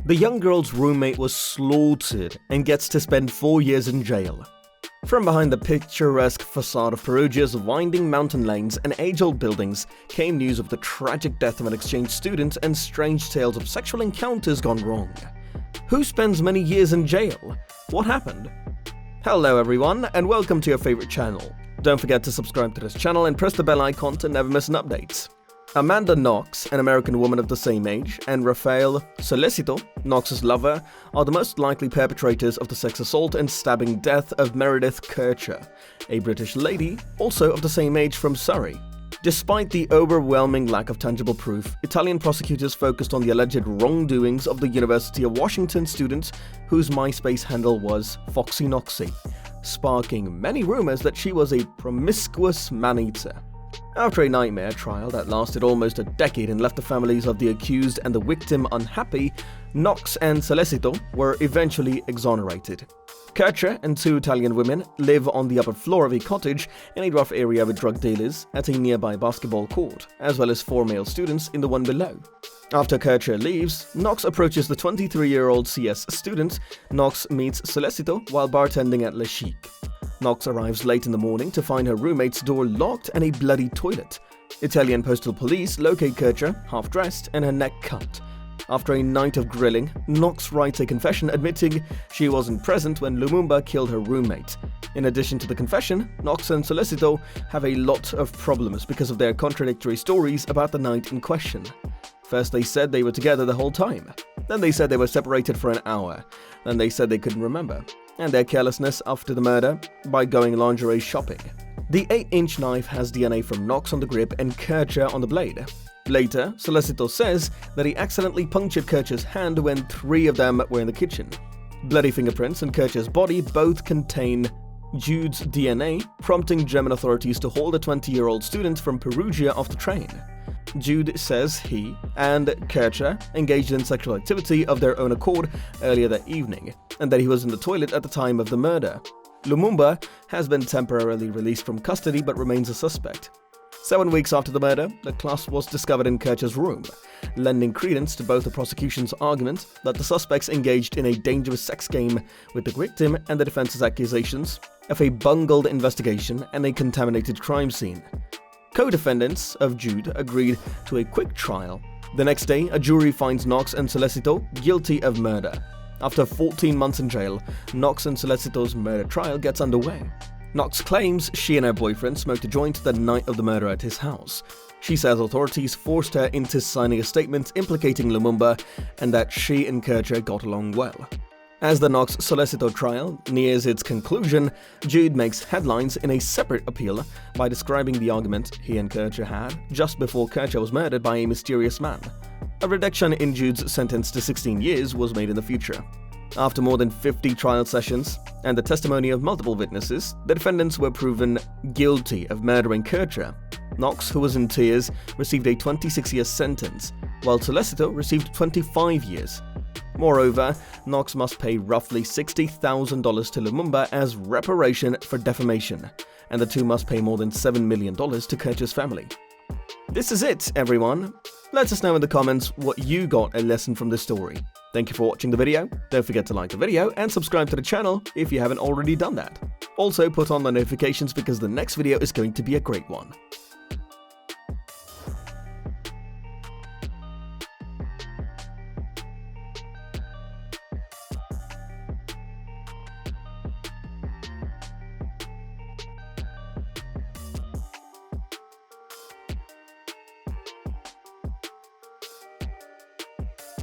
The young girl's roommate was slaughtered and gets to spend 4 years in jail. From behind the picturesque facade of Perugia's winding mountain lanes and age-old buildings came news of the tragic death of an exchange student and strange tales of sexual encounters gone wrong. Who spends many years in jail? What happened? Hello everyone, and welcome to your favorite channel. Don't forget to subscribe to this channel and press the bell icon to never miss an update. Amanda Knox, an American woman of the same age, and Raffaele Sollecito, Knox's lover, are the most likely perpetrators of the sex assault and stabbing death of Meredith Kercher, a British lady, also of the same age from Surrey. Despite the overwhelming lack of tangible proof, Italian prosecutors focused on the alleged wrongdoings of the University of Washington student whose MySpace handle was Foxy Knoxy, sparking many rumors that she was a promiscuous man-eater. After a nightmare trial that lasted almost a decade and left the families of the accused and the victim unhappy, Knox and Sollecito were eventually exonerated. Kercher and 2 Italian women live on the upper floor of a cottage in a rough area with drug dealers at a nearby basketball court, as well as 4 male students in the one below. After Kercher leaves, Knox approaches the 23-year-old CS student. Knox meets Sollecito while bartending at Le Chic. Knox arrives late in the morning to find her roommate's door locked and a bloody toilet. Italian postal police locate Kercher, half-dressed and her neck cut. After a night of grilling, Knox writes a confession admitting she wasn't present when Lumumba killed her roommate. In addition to the confession, Knox and Sollecito have a lot of problems because of their contradictory stories about the night in question. First they said they were together the whole time. Then they said they were separated for an hour. Then they said they couldn't remember. And their carelessness after the murder by going lingerie shopping. The 8-inch knife has DNA from Knox on the grip and Kercher on the blade. Later, Sollecito says that he accidentally punctured Kercher's hand when 3 of them were in the kitchen. Bloody fingerprints on Kercher's body both contain Jude's DNA, prompting German authorities to hold a 20-year-old student from Perugia off the train. Jude says he and Kercher engaged in sexual activity of their own accord earlier that evening, and that he was in the toilet at the time of the murder. Lumumba has been temporarily released from custody but remains a suspect. 7 weeks after the murder, the clasp was discovered in Kercher's room, lending credence to both the prosecution's argument that the suspects engaged in a dangerous sex game with the victim and the defense's accusations of a bungled investigation and a contaminated crime scene. Co-defendants of Jude agreed to a quick trial. The next day, a jury finds Knox and Sollecito guilty of murder. After 14 months in jail, Knox and Sollecito's murder trial gets underway. Knox claims she and her boyfriend smoked a joint the night of the murder at his house. She says authorities forced her into signing a statement implicating Lumumba and that she and Kercher got along well. As the Knox-Sollecito trial nears its conclusion, Jude makes headlines in a separate appeal by describing the argument he and Kercher had just before Kercher was murdered by a mysterious man. A reduction in Jude's sentence to 16 years was made in the future. After more than 50 trial sessions and the testimony of multiple witnesses, the defendants were proven guilty of murdering Kercher. Knox, who was in tears, received a 26-year sentence, while Sollecito received 25 years. Moreover, Knox must pay roughly $60,000 to Lumumba as reparation for defamation, and the two must pay more than $7 million to Kercher's family. This is it, everyone. Let us know in the comments what you got a lesson from this story. Thank you for watching the video. Don't forget to like the video and subscribe to the channel if you haven't already done that. Also, put on the notifications because the next video is going to be a great one.